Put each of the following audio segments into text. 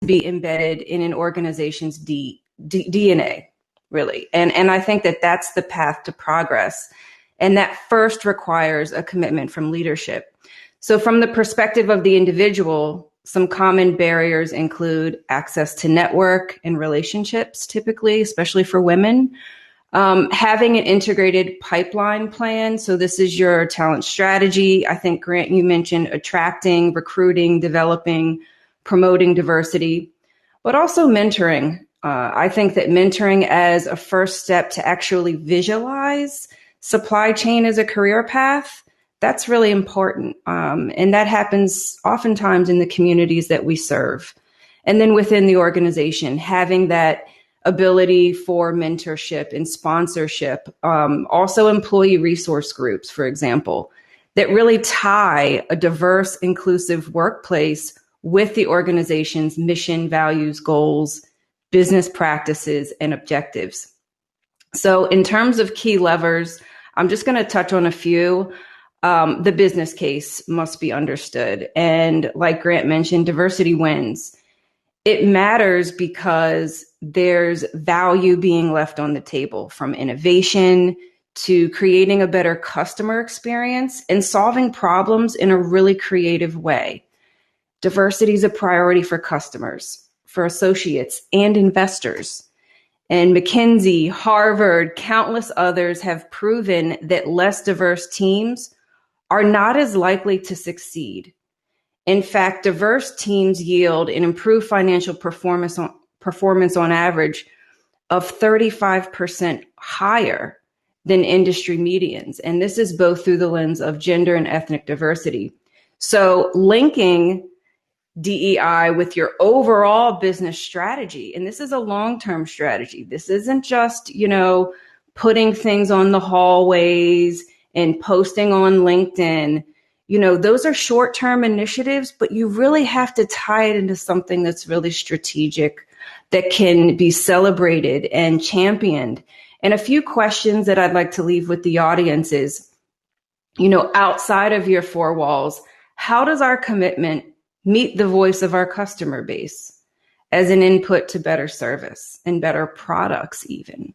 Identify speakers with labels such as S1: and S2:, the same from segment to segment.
S1: to be embedded in an organization's DNA, really. And I think that that's the path to progress. And that first requires a commitment from leadership. So from the perspective of the individual, some common barriers include access to network and relationships, typically, especially for women. Having an integrated pipeline plan. So this is your talent strategy. I think, Grant, you mentioned attracting, recruiting, developing, promoting diversity, but also mentoring. I think that mentoring as a first step to actually visualize supply chain as a career path, that's really important. And that happens oftentimes in the communities that we serve. And then within the organization, having that ability for mentorship and sponsorship, also employee resource groups, for example, that really tie a diverse, inclusive workplace with the organization's mission, values, goals, business practices, and objectives. So in terms of key levers, I'm just going to touch on a few. The business case must be understood. And like Grant mentioned, diversity wins. It matters because there's value being left on the table, from innovation to creating a better customer experience and solving problems in a really creative way. Diversity is a priority for customers, for associates, and investors. And McKinsey, Harvard, countless others have proven that less diverse teams are not as likely to succeed. In fact, diverse teams yield an improved financial performance on average of 35% higher than industry medians. And this is both through the lens of gender and ethnic diversity. So linking DEI with your overall business strategy, and this is a long-term strategy. This isn't just, putting things on the hallways and posting on LinkedIn. Those are short-term initiatives, but you really have to tie it into something that's really strategic, that can be celebrated and championed. And a few questions that I'd like to leave with the audience is, outside of your four walls, how does our commitment meet the voice of our customer base as an input to better service and better products even?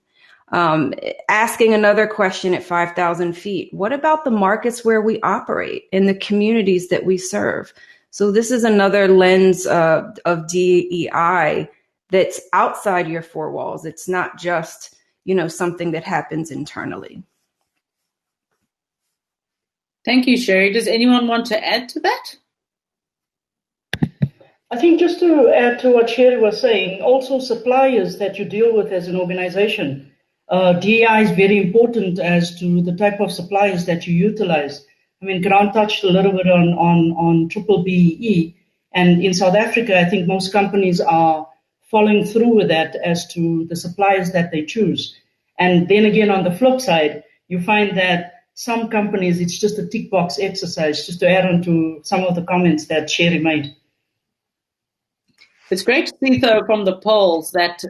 S1: Asking another question at 5,000 feet, what about the markets where we operate and the communities that we serve? So this is another lens of DEI that's outside your four walls. It's not just, something that happens internally.
S2: Thank you, Sheri. Does anyone want to add to that?
S3: I think just to add to what Sheri was saying, also suppliers that you deal with as an organization, DEI is very important as to the type of suppliers that you utilize. Grant touched a little bit on triple BEE, and in South Africa, I think most companies are following through with that as to the suppliers that they choose. And then again, on the flip side, you find that some companies, it's just a tick box exercise, just to add on to some of the comments that Sheri made.
S2: It's great to see, though, from the polls that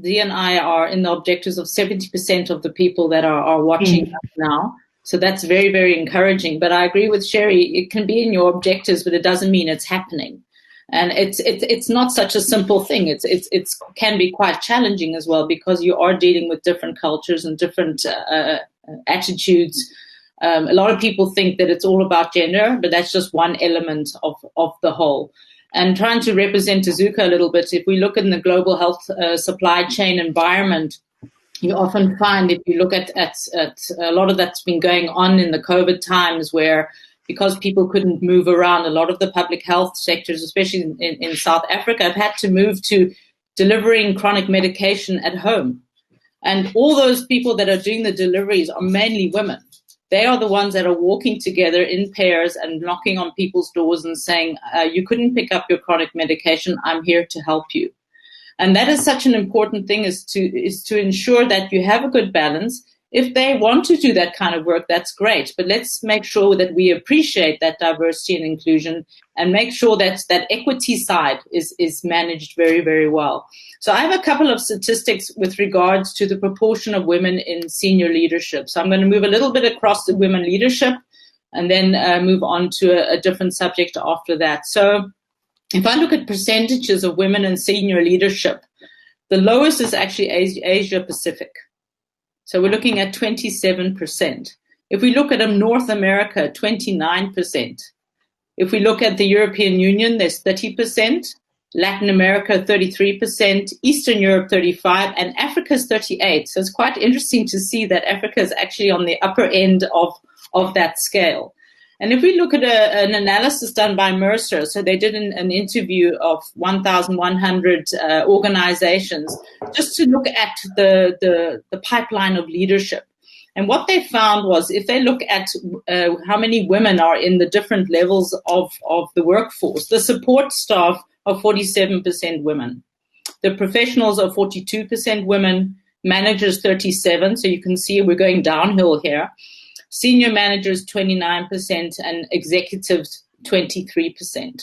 S2: D&I are in the objectives of 70% of the people that are watching us now. So that's very, very encouraging. But I agree with Sheri, it can be in your objectives, but it doesn't mean it's happening. And it's not such a simple thing. It can be quite challenging as well, because you are dealing with different cultures and different attitudes. A lot of people think that it's all about gender, but that's just one element of the whole. And trying to represent Azuka a little bit, if we look in the global health supply chain environment, you often find, if you look at a lot of that's been going on in the COVID times, where because people couldn't move around, a lot of the public health sectors, especially in South Africa, have had to move to delivering chronic medication at home. And all those people that are doing the deliveries are mainly women. They are the ones that are walking together in pairs and knocking on people's doors and saying, you couldn't pick up your chronic medication, I'm here to help you. And that is such an important thing, is to ensure that you have a good balance. If they want to do that kind of work, that's great. But let's make sure that we appreciate that diversity and inclusion, and make sure that that equity side is managed very, very well. So I have a couple of statistics with regards to the proportion of women in senior leadership. So I'm going to move a little bit across the women leadership and then move on to a different subject after that. So if I look at percentages of women in senior leadership, the lowest is actually Asia Pacific. So we're looking at 27%. If we look at North America, 29%. If we look at the European Union, there's 30%. Latin America, 33%, Eastern Europe, 35%, and Africa is 38%. So it's quite interesting to see that Africa is actually on the upper end of that scale. And if we look at an analysis done by Mercer, so they did an interview of 1,100 organizations just to look at the pipeline of leadership. And what they found was if they look at how many women are in the different levels of the workforce, the support staff are 47% women. The professionals are 42% women, managers 37%, so you can see we're going downhill here. Senior managers 29% and executives 23%.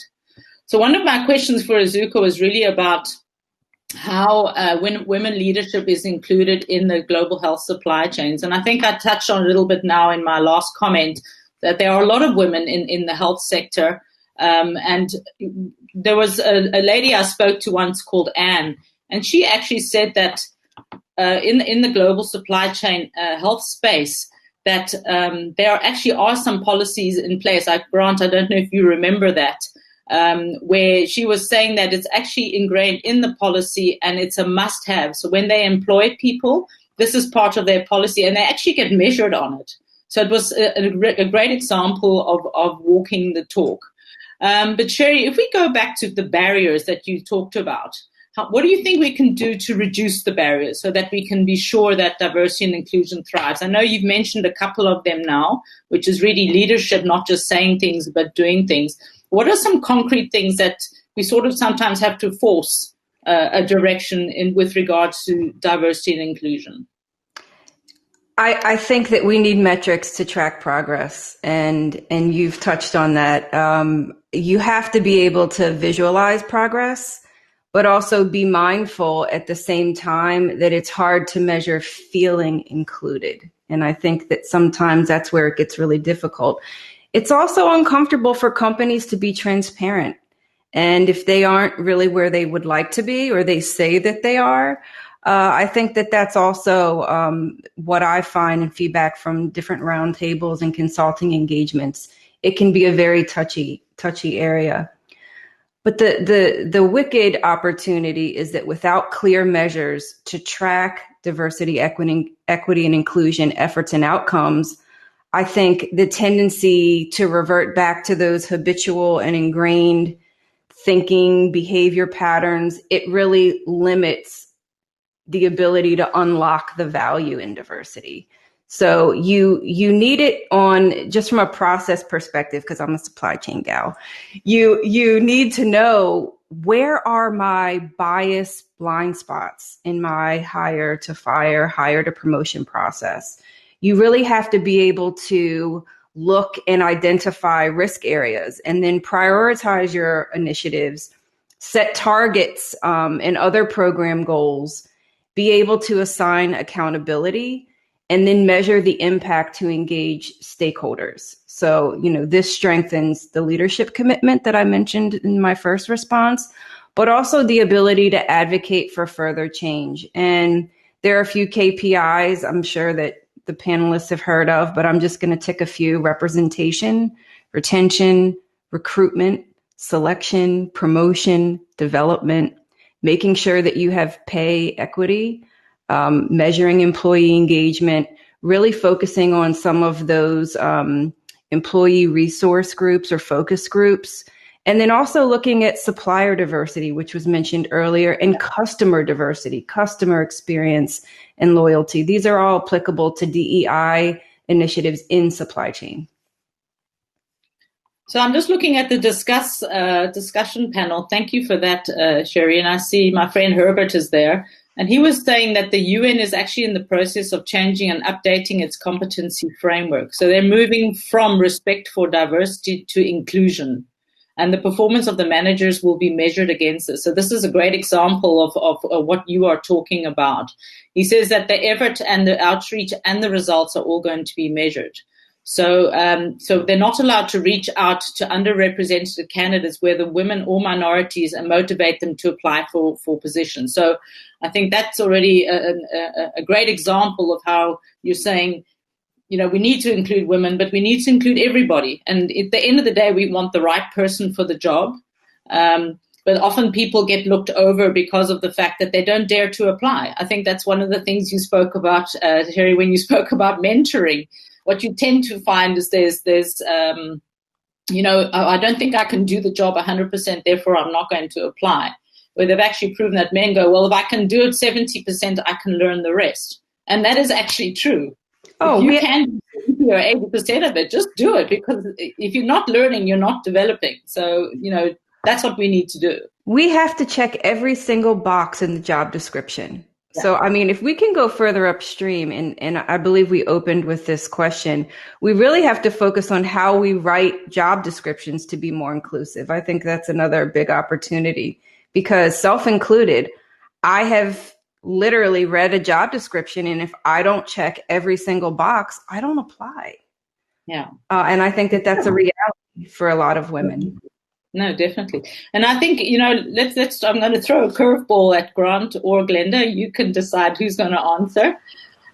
S2: So one of my questions for Azuka was really about how women leadership is included in the global health supply chains. And I think I touched on a little bit now in my last comment that there are a lot of women in the health sector. And there was a lady I spoke to once called Anne, and she actually said that in the global supply chain health space, that there actually are some policies in place. Grant, I don't know if you remember that, where she was saying that it's actually ingrained in the policy and it's a must-have. So when they employ people, this is part of their policy, and they actually get measured on it. So it was a great example of walking the talk. But Sheri, if we go back to the barriers that you talked about, what do you think we can do to reduce the barriers so that we can be sure that diversity and inclusion thrives? I know you've mentioned a couple of them now, which is really leadership, not just saying things, but doing things. What are some concrete things that we sort of sometimes have to force a direction in with regards to diversity and inclusion?
S1: I think that we need metrics to track progress, and you've touched on that. You have to be able to visualize progress, but also be mindful at the same time that it's hard to measure feeling included. And I think that sometimes that's where it gets really difficult. It's also uncomfortable for companies to be transparent. And if they aren't really where they would like to be, or they say that they are, I think that that's also what I find in feedback from different roundtables and consulting engagements. It can be a very touchy area. But the wicked opportunity is that without clear measures to track diversity, equity, and inclusion efforts and outcomes, I think the tendency to revert back to those habitual and ingrained thinking behavior patterns, it really limits the ability to unlock the value in diversity. So you need it on just from a process perspective, because I'm a supply chain gal. You need to know, where are my bias blind spots in my hire to fire, hire to promotion process? You really have to be able to look and identify risk areas and then prioritize your initiatives, set targets and other program goals, be able to assign accountability, and then measure the impact to engage stakeholders. So, this strengthens the leadership commitment that I mentioned in my first response, but also the ability to advocate for further change. And there are a few KPIs I'm sure that the panelists have heard of, but I'm just going to tick a few: representation, retention, recruitment, selection, promotion, development, making sure that you have pay equity, measuring employee engagement, really focusing on some of those employee resource groups or focus groups, and then also looking at supplier diversity, which was mentioned earlier, and customer diversity, customer experience and loyalty. These are all applicable to DEI initiatives in supply chain.
S2: So I'm just looking at the discussion panel. Thank you for that, Sheri. And I see my friend Herbert is there. And he was saying that the UN is actually in the process of changing and updating its competency framework. So they're moving from respect for diversity to inclusion. And the performance of the managers will be measured against this. So this is a great example of what you are talking about. He says that the effort and the outreach and the results are all going to be measured. So they're not allowed to reach out to underrepresented candidates, whether women or minorities, and motivate them to apply for positions. So I think that's already a great example of how you're saying, we need to include women, but we need to include everybody. And at the end of the day, we want the right person for the job. But often people get looked over because of the fact that they don't dare to apply. I think that's one of the things you spoke about, Sheri, when you spoke about mentoring. What you tend to find is there's I don't think I can do the job 100%, therefore I'm not going to apply. Where they've actually proven that men go, well, if I can do it 70%, I can learn the rest. And that is actually true.
S1: Oh,
S2: if you can do 80% of it, just do it, because if you're not learning, you're not developing. So, that's what we need to do.
S1: We have to check every single box in the job description. Yeah. So, I mean, if we can go further upstream, and I believe we opened with this question, we really have to focus on how we write job descriptions to be more inclusive. I think that's another big opportunity, because self-included, I have literally read a job description, and if I don't check every single box, I don't apply.
S2: Yeah.
S1: And I think that that's a reality for a lot of women.
S2: No, definitely. And I think, let's I'm going to throw a curveball at Grant or Glenda. You can decide who's going to answer.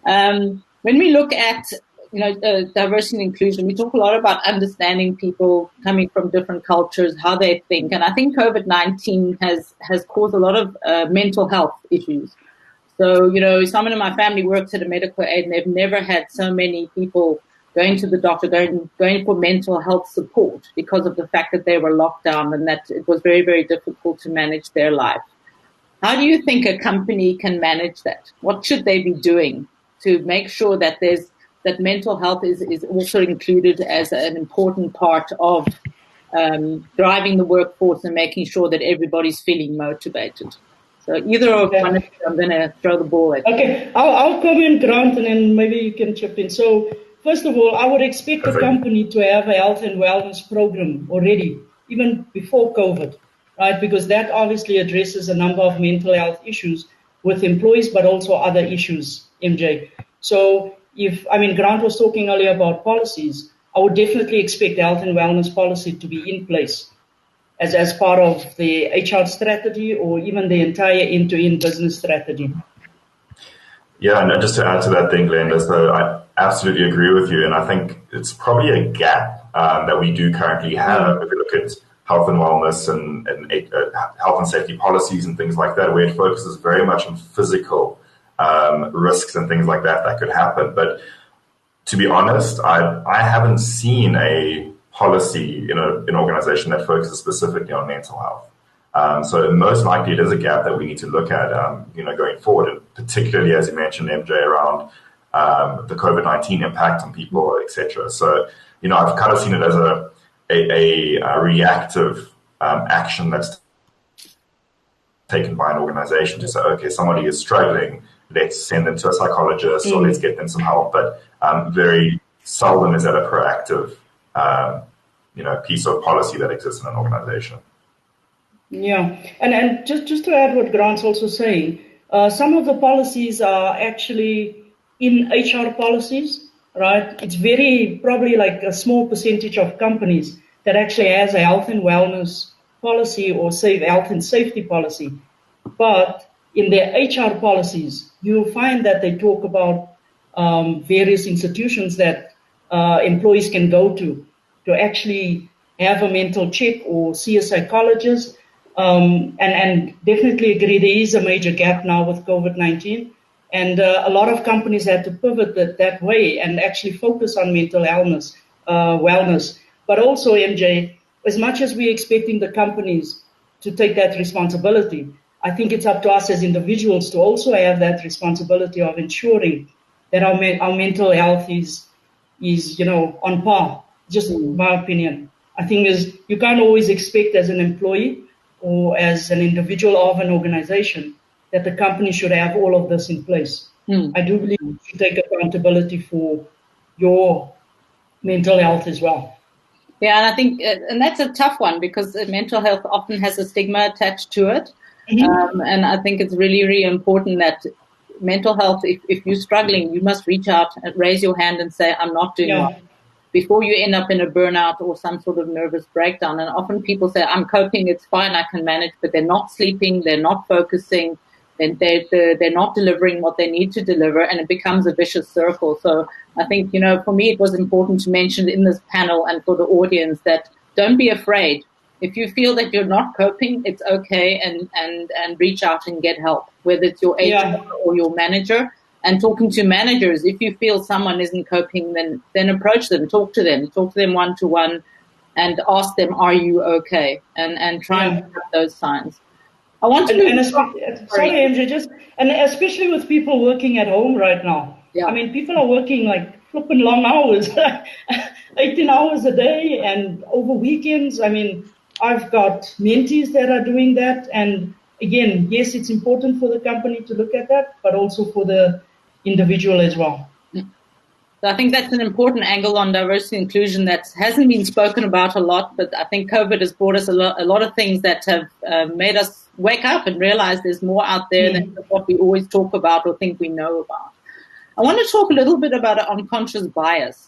S2: When we look at, diversity and inclusion, we talk a lot about understanding people coming from different cultures, how they think. And I think COVID-19 has caused a lot of mental health issues. So, someone in my family works at a medical aid, and they've never had so many people going to the doctor, going for mental health support, because of the fact that they were locked down and that it was very, very difficult to manage their life. How do you think a company can manage that? What should they be doing to make sure that that mental health is also included as an important part of driving the workforce and making sure that everybody's feeling motivated? So either of one of you, I'm going to throw the ball at you.
S3: Okay, I'll comment, Grant, and then maybe you can chip in. So, first of all, I would expect a company to have a health and wellness program already, even before COVID, right? Because that obviously addresses a number of mental health issues with employees, but also other issues, MJ. So Grant was talking earlier about policies. I would definitely expect the health and wellness policy to be in place as part of the HR strategy, or even the entire end-to-end business strategy.
S4: Yeah, and just to add to that thing, Glenda, so I absolutely agree with you, and I think it's probably a gap that we do currently have if we look at health and wellness and health and safety policies and things like that, where it focuses very much on physical risks and things like that could happen. But to be honest, I haven't seen a policy in an organization that focuses specifically on mental health. So most likely it is a gap that we need to look at, going forward, and particularly, as you mentioned, MJ, around the COVID-19 impact on people, etc. So, I've kind of seen it as a reactive action that's taken by an organization to say, okay, somebody is struggling, let's send them to a psychologist or let's get them some help. But very seldom is that a proactive, piece of policy that exists in an organization.
S3: Yeah, and just to add what Grant's also saying, some of the policies are actually in HR policies, right? It's probably like a small percentage of companies that actually has a health and wellness policy or health and safety policy. But in their HR policies, you'll find that they talk about various institutions that employees can go to actually have a mental check or see a psychologist. And definitely agree there is a major gap now with COVID-19. And a lot of companies had to pivot that way and actually focus on mental wellness. But also, MJ, as much as we're expecting the companies to take that responsibility, I think it's up to us as individuals to also have that responsibility of ensuring that our mental health is on par, just in my opinion. I think you can't always expect as an employee or as an individual of an organization that the company should have all of this in place. I do believe you should take accountability for your mental health as well.
S2: Yeah, and I think, and that's a tough one, because mental health often has a stigma attached to it. And I think it's really, really important that mental health, if you're struggling, you must reach out and raise your hand and say, I'm not doing well. before you end up in a burnout or some sort of nervous breakdown. And often people say, I'm coping, it's fine, I can manage, but they're not sleeping, they're not focusing, they're not delivering what they need to deliver, and it becomes a vicious circle. So I think, for me, it was important to mention in this panel and for the audience that don't be afraid. If you feel that you're not coping, it's okay, and reach out and get help, whether it's your HR or your manager. And talking to managers, if you feel someone isn't coping, then approach them, talk to them one-to-one, and ask them, are you okay? And try and pick up those signs. I want to
S3: sorry, MJ, and especially with people working at home right now.
S2: Yeah.
S3: I mean, people are working like flipping long hours, 18 hours a day, and over weekends. I mean, I've got mentees that are doing that. And again, yes, it's important for the company to look at that, but also for the individual as well.
S2: So I think that's an important angle on diversity and inclusion that hasn't been spoken about a lot, but I think COVID has brought us a lot of things that have made us wake up and realize there's more out there than what we always talk about or think we know about. I want to talk a little bit about unconscious bias.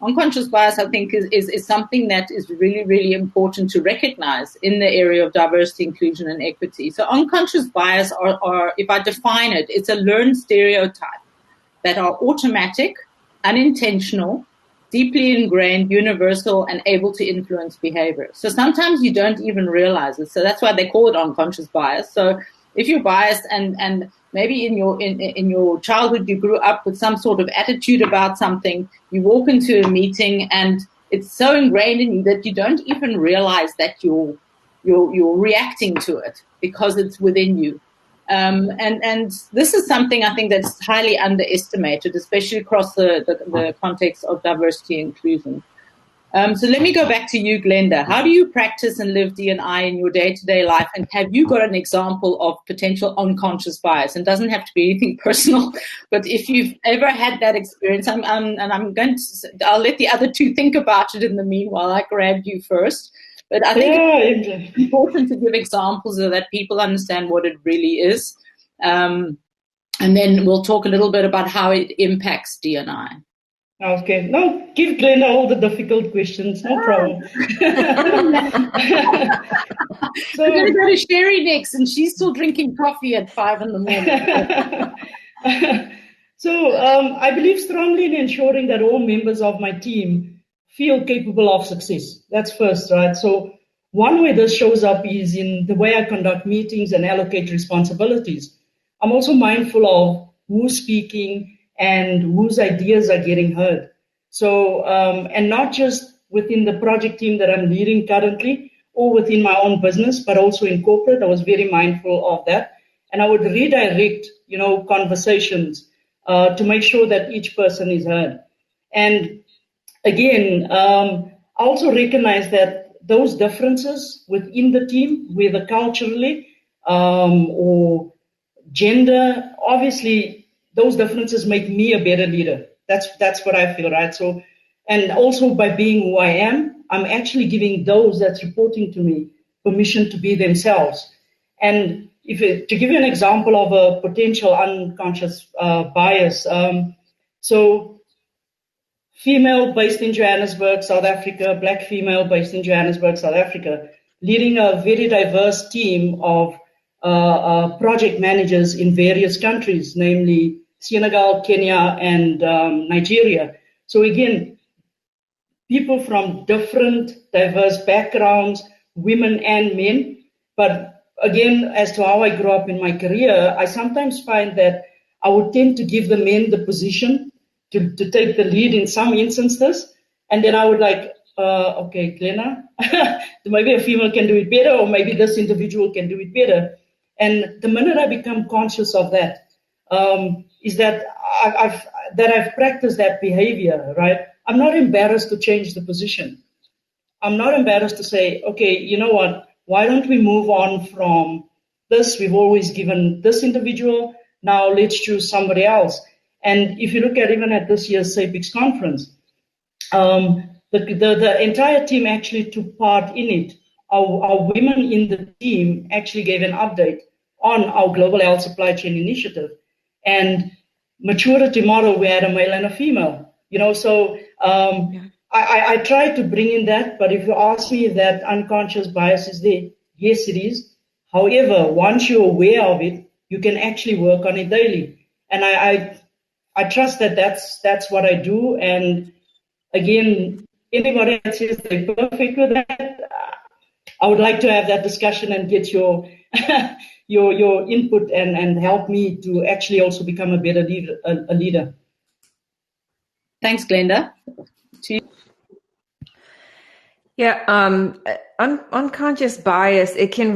S2: Unconscious bias, I think, is something that is really, really important to recognize in the area of diversity, inclusion, and equity. So unconscious bias are, if I define it, it's a learned stereotype that are automatic, unintentional, deeply ingrained, universal, and able to influence behavior. So sometimes you don't even realize it. So that's why they call it unconscious bias. So if you're biased and maybe in your childhood you grew up with some sort of attitude about something, you walk into a meeting and it's so ingrained in you that you don't even realize that you're reacting to it because it's within you. And this is something I think that's highly underestimated, especially across the context of diversity and inclusion. So let me go back to you, Glenda. How do you practice and live D&I in your day-to-day life? And have you got an example of potential unconscious bias? And it doesn't have to be anything personal, but if you've ever had that experience, I'll let the other two think about it in the meanwhile. I grabbed you first. But I think it's important to give examples so that people understand what it really is. And then we'll talk a little bit about how it impacts D&I.
S3: Okay. No, give Glenda all the difficult questions. No problem.
S2: So we're going to go to Sheri next, and she's still drinking coffee at 5 a.m.
S3: So I believe strongly in ensuring that all members of my team feel capable of success. That's first, right? So one way this shows up is in the way I conduct meetings and allocate responsibilities. I'm also mindful of who's speaking and whose ideas are getting heard. So, and not just within the project team that I'm leading currently or within my own business, but also in corporate. I was very mindful of that. And I would redirect, conversations to make sure that each person is heard. And again, I also recognize that those differences within the team, whether culturally or gender, obviously those differences make me a better leader. That's what I feel, right? So, and also by being who I am, I'm actually giving those that's reporting to me permission to be themselves. And to give you an example of a potential unconscious bias, so female based in Johannesburg, South Africa, black female based in Johannesburg, South Africa, leading a very diverse team of project managers in various countries, namely Senegal, Kenya, and Nigeria. So again, people from different diverse backgrounds, women and men. But again, as to how I grew up in my career, I sometimes find that I would tend to give the men the position to take the lead in some instances. And then I would okay, Glenda, maybe a female can do it better, or maybe this individual can do it better. And the minute I become conscious of that, is that I've practiced that behavior, right? I'm not embarrassed to change the position. I'm not embarrassed to say, okay, you know what? Why don't we move on from this? We've always given this individual. Now let's choose somebody else. And if you look at even at this year's CHAINovation conference, the entire team actually took part in it. Our women in the team actually gave an update on our global health supply chain initiative. And maturity model, we had a male and a female. So I try to bring in that, but if you ask me if that unconscious bias is there, yes, it is. However, once you're aware of it, you can actually work on it daily. And I trust that that's what I do. And again, anybody that says they're perfect with that, I would like to have that discussion and get your your input and help me to actually also become a better leader.
S2: Thanks, Glenda.
S1: Yeah, unconscious bias, it can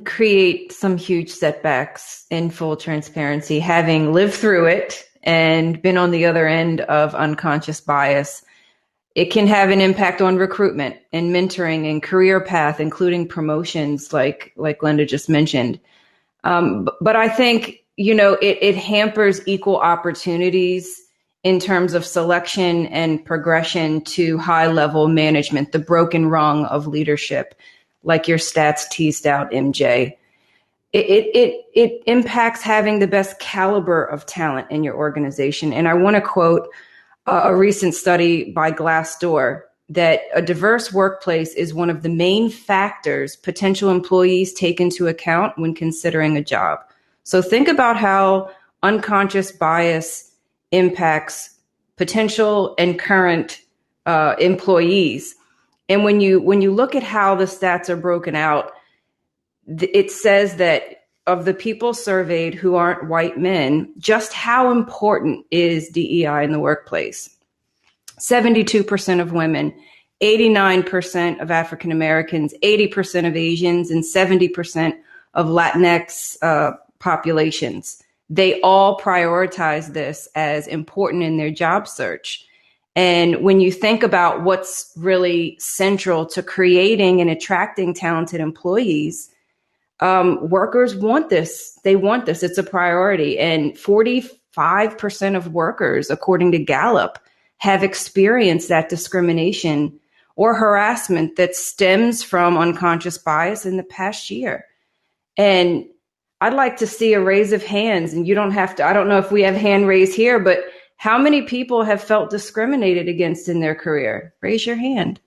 S1: create some huge setbacks in full transparency. Having lived through it and been on the other end of unconscious bias, it can have an impact on recruitment and mentoring and career path, including promotions, like Glenda just mentioned. But I think, it hampers equal opportunities in terms of selection and progression to high-level management, the broken rung of leadership, like your stats teased out, MJ. It impacts having the best caliber of talent in your organization. And I want to quote a recent study by Glassdoor that a diverse workplace is one of the main factors potential employees take into account when considering a job. So think about how unconscious bias impacts potential and current employees. And when you look at how the stats are broken out, it says that of the people surveyed who aren't white men, just how important is DEI in the workplace? 72% of women, 89% of African Americans, 80% of Asians, and 70% of Latinx populations. They all prioritize this as important in their job search. And when you think about what's really central to creating and attracting talented employees, workers want this. They want this. It's a priority. And 45% of workers, according to Gallup, have experienced that discrimination or harassment that stems from unconscious bias in the past year. And I'd like to see a raise of hands, and you don't have to, I don't know if we have hand raise here, but how many people have felt discriminated against in their career? Raise your hand.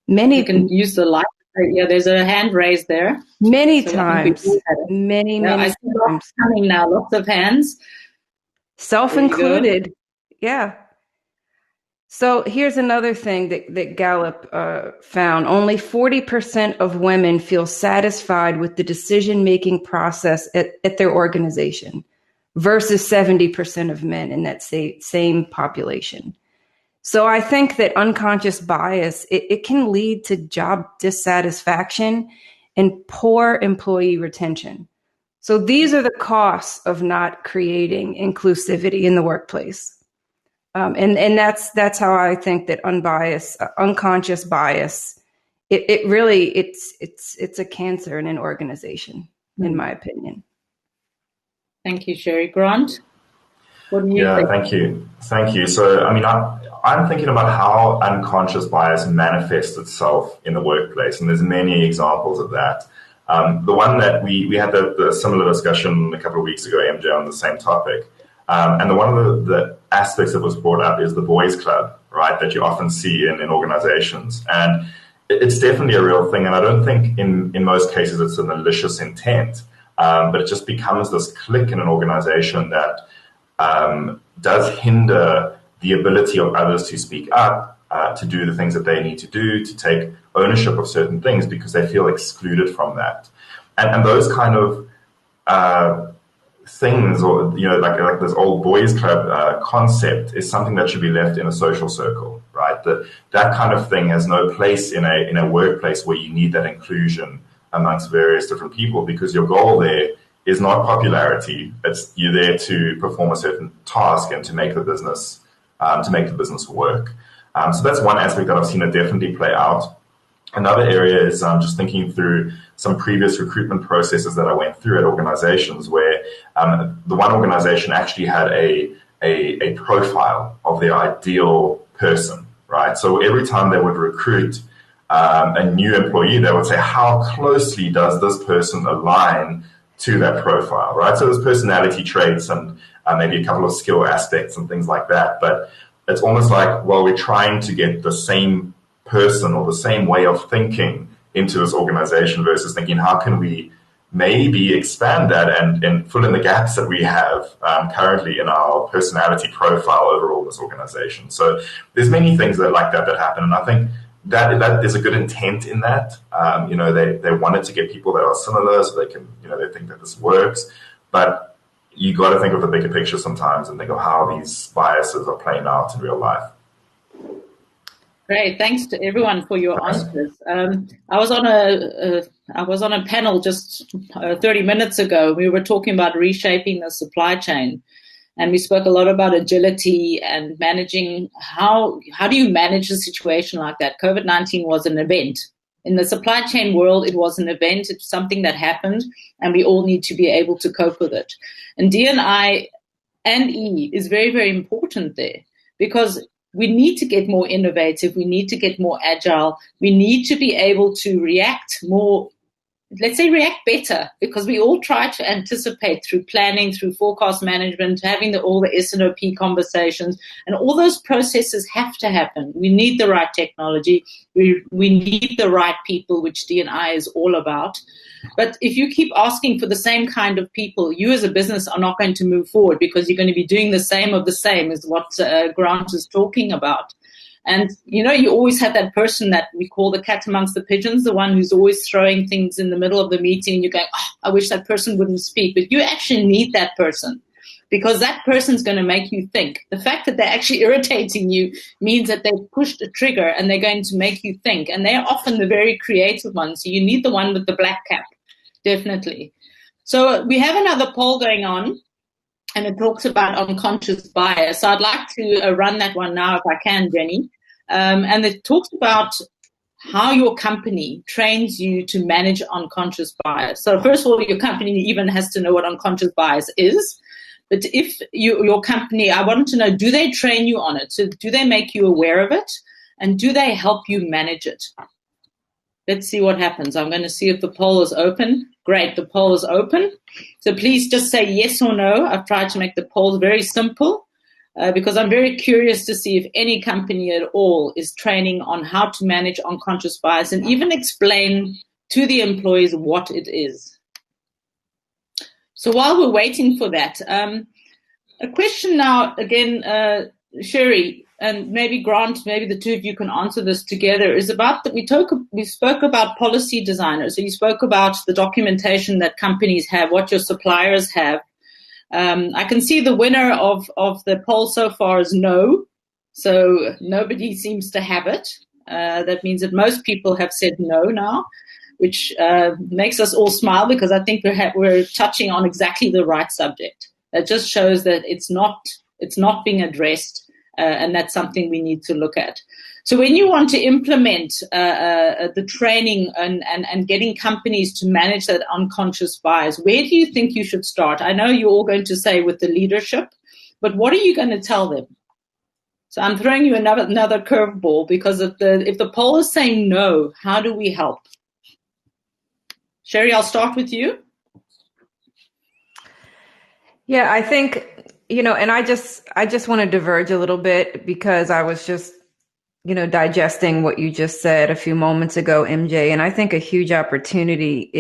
S1: Many.
S2: You can use the light. Yeah, there's a hand raised there.
S1: Many times. Many
S2: I see
S1: times.
S2: lots coming now, lots of hands.
S1: Self-included. Yeah. So here's another thing that Gallup found. Only 40% of women feel satisfied with the decision-making process at their organization versus 70% of men in that same population. So I think that unconscious bias, it can lead to job dissatisfaction and poor employee retention. So these are the costs of not creating inclusivity in the workplace. And that's how I think that unconscious bias, it really, it's a cancer in an organization, in my opinion.
S2: Thank you, Sheri. Grant, what do you think?
S4: Thank you. So, I mean, I'm thinking about how unconscious bias manifests itself in the workplace, and there's many examples of that. The one that we had the similar discussion a couple of weeks ago, MJ, on the same topic. And one of the aspects that was brought up is the boys club, right, that you often see in organizations. And it's definitely a real thing. And I don't think in most cases it's a malicious intent, but it just becomes this clique in an organization that does hinder the ability of others to speak up, to do the things that they need to do, to take ownership of certain things because they feel excluded from that. And those kind of things, or like this old boys club concept, is something that should be left in a social circle, right? That kind of thing has no place in a workplace where you need that inclusion amongst various different people, because your goal there is not popularity. It's you're there to perform a certain task and to make the business work. So that's one aspect that I've seen it definitely play out. Another area is just thinking through some previous recruitment processes that I went through at organizations where the one organization actually had a profile of their ideal person, right? So every time they would recruit a new employee, they would say, how closely does this person align to that profile, right? So there's personality traits and maybe a couple of skill aspects and things like that. But it's almost like, well, we're trying to get the same person or the same way of thinking into this organization versus thinking, how can we maybe expand that and fill in the gaps that we have currently in our personality profile overall in this organization. So there's many things like that happen. And I think that there's a good intent in that. They wanted to get people that are similar so they can, they think that this works. But you got to think of the bigger picture sometimes and think of how these biases are playing out in real life.
S2: Great, thanks to everyone for your answers. I was on a panel just 30 minutes ago. We were talking about reshaping the supply chain, and we spoke a lot about agility and managing how do you manage a situation like that. COVID-19 was an event. In the supply chain world, it was an event. It's something that happened, and we all need to be able to cope with it. And D&I and E is very, very important there, because we need to get more innovative. We need to get more agile. We need to be able to react more, let's say react better, because we all try to anticipate through planning, through forecast management, having all the S&OP conversations, and all those processes have to happen. We need the right technology. We need the right people, which D&I is all about. But if you keep asking for the same kind of people, you as a business are not going to move forward, because you're going to be doing the same of the same as what Grant is talking about. And, you always have that person that we call the cat amongst the pigeons, the one who's always throwing things in the middle of the meeting. And you're going, I wish that person wouldn't speak. But you actually need that person, because that person's going to make you think. The fact that they're actually irritating you means that they've pushed a trigger and they're going to make you think. And they're often the very creative ones. So you need the one with the black cap, definitely. So we have another poll going on, and it talks about unconscious bias. So I'd like to run that one now if I can, Jenny. And it talks about how your company trains you to manage unconscious bias. So first of all, your company even has to know what unconscious bias is. But if your company, I want to know, do they train you on it? So do they make you aware of it? And do they help you manage it? Let's see what happens. I'm going to see if the poll is open. Great, the poll is open. So please just say yes or no. I've tried to make the poll very simple because I'm very curious to see if any company at all is training on how to manage unconscious bias and even explain to the employees what it is. So while we're waiting for that, a question now, again, Sheri, and maybe Grant, maybe the two of you can answer this together, is about that we spoke about policy designers. So you spoke about the documentation that companies have, what your suppliers have. I can see the winner of the poll so far is no. So nobody seems to have it. That means that most people have said no now, which makes us all smile, because I think we're touching on exactly the right subject. That just shows that it's not being addressed. And that's something we need to look at. So when you want to implement the training and getting companies to manage that unconscious bias, where do you think you should start? I know you're all going to say with the leadership, but what are you going to tell them? So I'm throwing you another curveball, because if the poll is saying no, how do we help? Sheri, I'll start with you.
S1: Yeah, I think, and I just want to diverge a little bit, because I was just, digesting what you just said a few moments ago, MJ. And I think a huge opportunity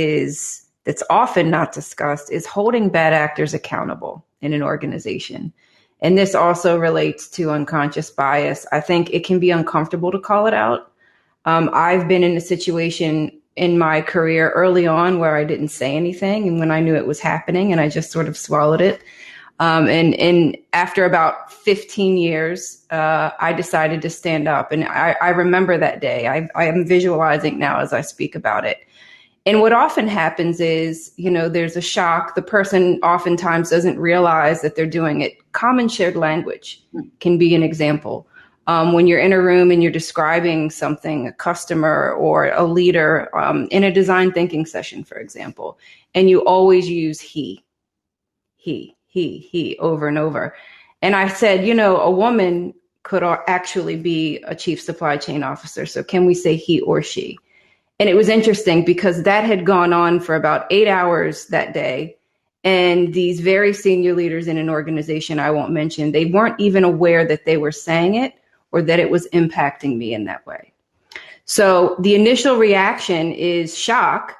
S1: that's often not discussed is holding bad actors accountable in an organization. And this also relates to unconscious bias. I think it can be uncomfortable to call it out. I've been in a situation in my career early on where I didn't say anything, and when I knew it was happening, and I just sort of swallowed it. And after about 15 years, I decided to stand up, and I remember that day. I am visualizing now as I speak about it. And what often happens is, there's a shock. The person oftentimes doesn't realize that they're doing it. Common shared language can be an example. When you're in a room and you're describing something, a customer or a leader, in a design thinking session, for example, and you always use he over and over. And I said, a woman could actually be a chief supply chain officer. So can we say he or she? And it was interesting because that had gone on for about 8 hours that day. And these very senior leaders in an organization I won't mention, they weren't even aware that they were saying it or that it was impacting me in that way. So the initial reaction is shock.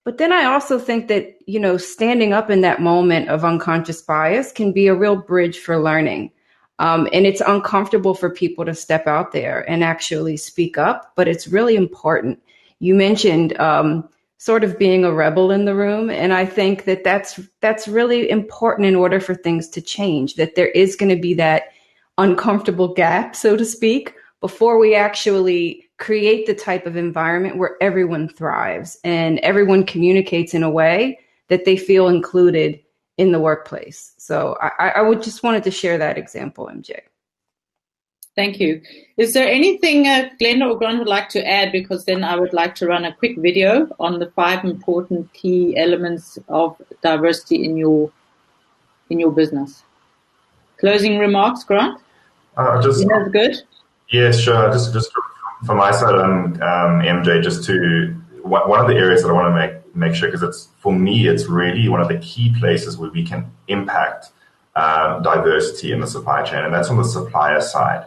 S1: But then I also think that, standing up in that moment of unconscious bias can be a real bridge for learning. And it's uncomfortable for people to step out there and actually speak up, but it's really important. You mentioned sort of being a rebel in the room. And I think that that's really important in order for things to change, that there is going to be that uncomfortable gap, so to speak, before we actually create the type of environment where everyone thrives and everyone communicates in a way that they feel included in the workplace. So I would just wanted to share that example, MJ.
S2: Thank you. Is there anything Glenda or Grant would like to add? Because then I would like to run a quick video on the 5 important key elements of diversity in your business. Closing remarks, Grant?
S4: Just
S2: good.
S4: Yeah, sure. Just from my side, MJ, just to one of the areas that I want to make sure, because for me, it's really one of the key places where we can impact diversity in the supply chain, and that's on the supplier side.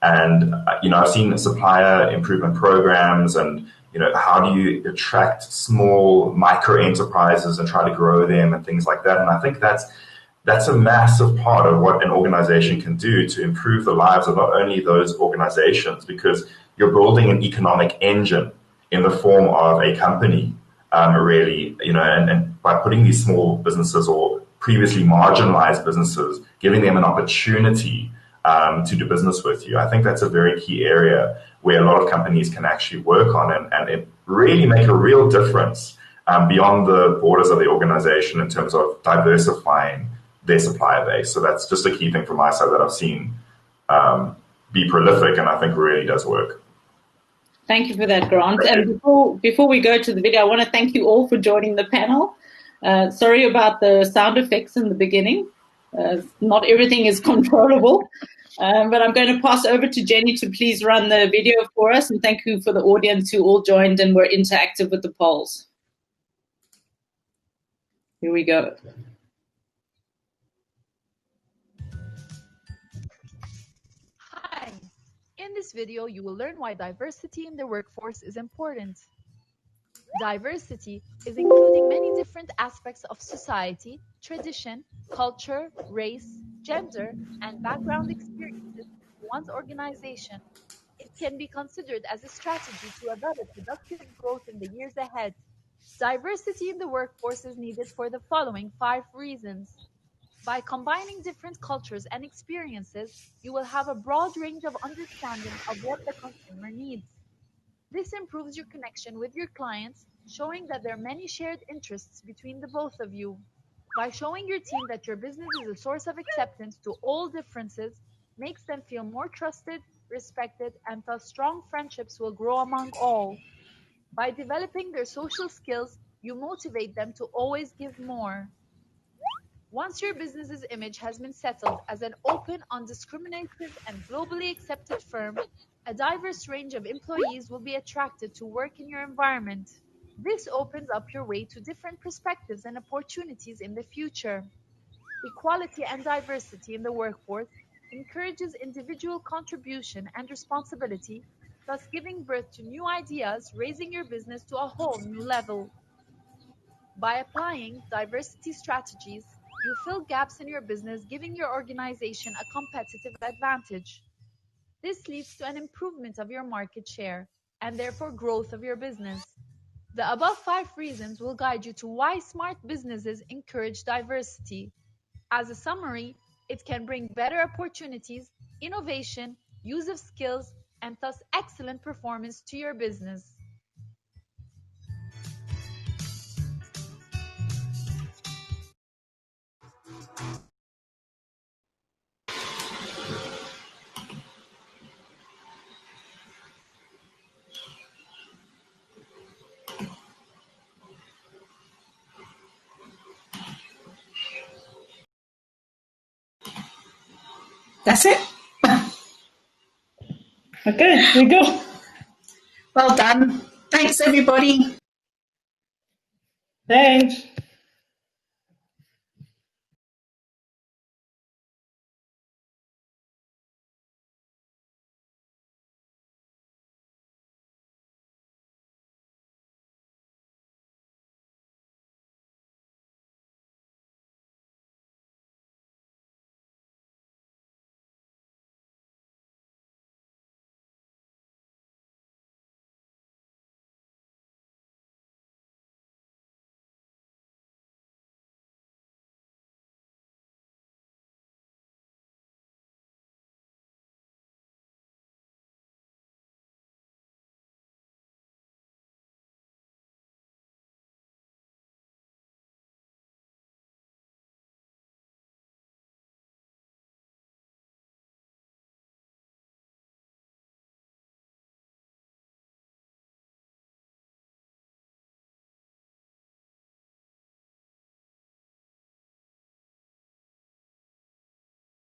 S4: And I've seen supplier improvement programs, and how do you attract small micro enterprises and try to grow them and things like that. And I think that's a massive part of what an organization can do to improve the lives of not only those organizations, because you're building an economic engine in the form of a company, really, and by putting these small businesses or previously marginalized businesses, giving them an opportunity to do business with you. I think that's a very key area where a lot of companies can actually work on and it really make a real difference beyond the borders of the organization in terms of diversifying their supplier base. So that's just a key thing from my side that I've seen be prolific and I think really does work.
S2: Thank you for that, Grant. And before we go to the video, I want to thank you all for joining the panel. Sorry about the sound effects in the beginning. Not everything is controllable. But I'm going to pass over to Jenny to please run the video for us. And thank you for the audience who all joined and were interactive with the polls. Here we go.
S5: Hi. In this video, you will learn why diversity in the workforce is important. Diversity is including many different aspects of society, tradition, culture, race, gender, and background experiences in one's organization. It can be considered as a strategy to have a productive growth in the years ahead. Diversity in the workforce is needed for the following 5 reasons. By combining different cultures and experiences, you will have a broad range of understanding of what the consumer needs. This improves your connection with your clients, showing that there are many shared interests between the both of you. By showing your team that your business is a source of acceptance to all differences, makes them feel more trusted, respected, and thus strong friendships will grow among all. By developing their social skills, you motivate them to always give more. Once your business's image has been settled as an open, undiscriminated, and globally accepted firm, a diverse range of employees will be attracted to work in your environment. This opens up your way to different perspectives and opportunities in the future. Equality and diversity in the workforce encourages individual contribution and responsibility, thus giving birth to new ideas, raising your business to a whole new level. By applying diversity strategies, you fill gaps in your business, giving your organization a competitive advantage. This leads to an improvement of your market share and therefore growth of your business. The above 5 reasons will guide you to why smart businesses encourage diversity. As a summary, it can bring better opportunities, innovation, use of skills, and thus excellent performance to your business.
S6: That's it.
S3: Okay, we go.
S6: Well done. Thanks, everybody.
S3: Thanks.